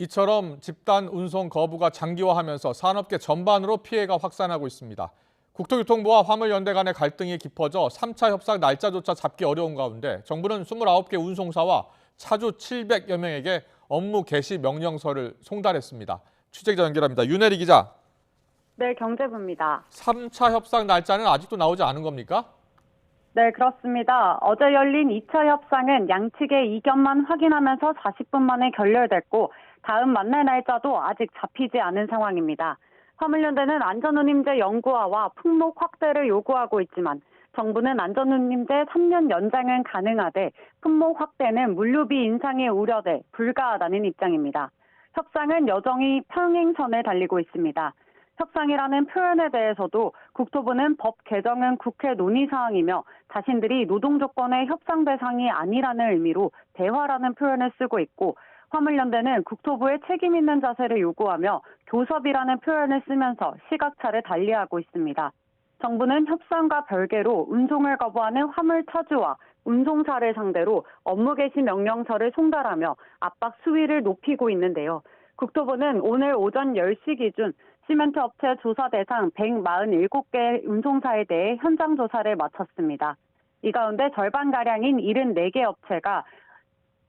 이처럼 집단 운송 거부가 장기화하면서 산업계 전반으로 피해가 확산하고 있습니다. 국토교통부와 화물연대 간의 갈등이 깊어져 3차 협상 날짜조차 잡기 어려운 가운데 정부는 29개 운송사와 차주 700여 명에게 업무 개시 명령서를 송달했습니다. 취재기자 연결합니다. 윤혜리 기자. 네, 경제부입니다. 3차 협상 날짜는 아직도 나오지 않은 겁니까? 네, 그렇습니다. 어제 열린 2차 협상은 양측의 이견만 확인하면서 40분 만에 결렬됐고 다음 만날 날짜도 아직 잡히지 않은 상황입니다. 화물연대는 안전운임제 연구화와 품목 확대를 요구하고 있지만 정부는 안전운임제 3년 연장은 가능하되 품목 확대는 물류비 인상이 우려돼 불가하다는 입장입니다. 협상은 여전히 평행선을 달리고 있습니다. 협상이라는 표현에 대해서도 국토부는 법 개정은 국회 논의 사항이며 자신들이 노동 조건의 협상 대상이 아니라는 의미로 대화라는 표현을 쓰고 있고 화물연대는 국토부의 책임 있는 자세를 요구하며 교섭이라는 표현을 쓰면서 시각차를 달리하고 있습니다. 정부는 협상과 별개로 운송을 거부하는 화물 차주와 운송사를 상대로 업무 개시 명령서를 송달하며 압박 수위를 높이고 있는데요. 국토부는 오늘 오전 10시 기준 시멘트 업체 조사 대상 147개 운송사에 대해 현장 조사를 마쳤습니다. 이 가운데 절반가량인 74개 업체가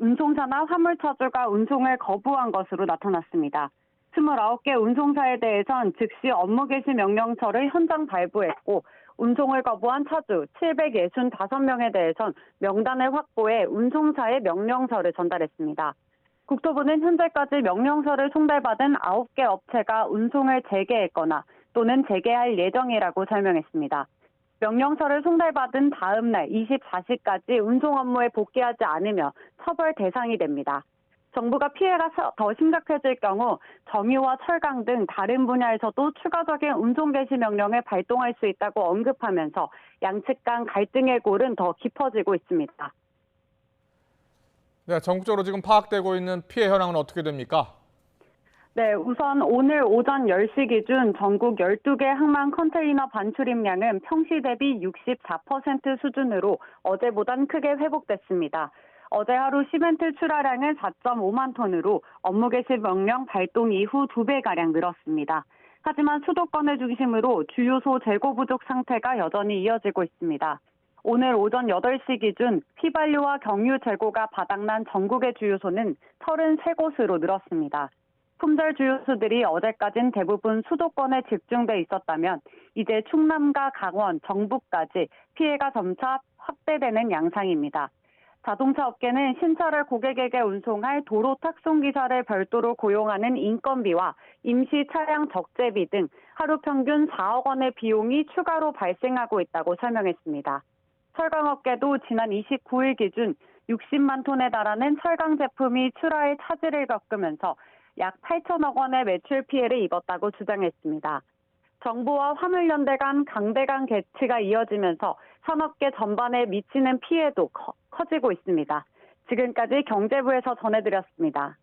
운송사나 화물차주가 운송을 거부한 것으로 나타났습니다. 29개 운송사에 대해선 즉시 업무 개시 명령서를 현장 발부했고 운송을 거부한 차주 765명에 대해선 명단을 확보해 운송사에 명령서를 전달했습니다. 국토부는 현재까지 명령서를 송달받은 9개 업체가 운송을 재개했거나 또는 재개할 예정이라고 설명했습니다. 명령서를 송달받은 다음 날 24시까지 운송 업무에 복귀하지 않으며 처벌 대상이 됩니다. 정부가 피해가 더 심각해질 경우 정유와 철강 등 다른 분야에서도 추가적인 운송 개시 명령을 발동할 수 있다고 언급하면서 양측 간 갈등의 골은 더 깊어지고 있습니다. 네, 전국적으로 지금 파악되고 있는 피해 현황은 어떻게 됩니까? 네, 우선 오늘 오전 10시 기준 전국 12개 항만 컨테이너 반출입량은 평시 대비 64% 수준으로 어제보단 크게 회복됐습니다. 어제 하루 시멘트 출하량은 4.5만 톤으로 업무 개시 명령 발동 이후 2배가량 늘었습니다. 하지만 수도권을 중심으로 주유소 재고 부족 상태가 여전히 이어지고 있습니다. 오늘 오전 8시 기준 휘발유와 경유 재고가 바닥난 전국의 주유소는 33곳으로 늘었습니다. 품절 주유소들이 어제까진 대부분 수도권에 집중돼 있었다면 이제 충남과 강원, 정부까지 피해가 점차 확대되는 양상입니다. 자동차 업계는 신차를 고객에게 운송할 도로 탁송기사를 별도로 고용하는 인건비와 임시 차량 적재비 등 하루 평균 4억 원의 비용이 추가로 발생하고 있다고 설명했습니다. 철강업계도 지난 29일 기준 60만 톤에 달하는 철강 제품이 출하에 차질을 겪으면서 약 8천억 원의 매출 피해를 입었다고 주장했습니다. 정부와 화물연대 간 강대강 개치가 이어지면서 산업계 전반에 미치는 피해도 커지고 있습니다. 지금까지 경제부에서 전해드렸습니다.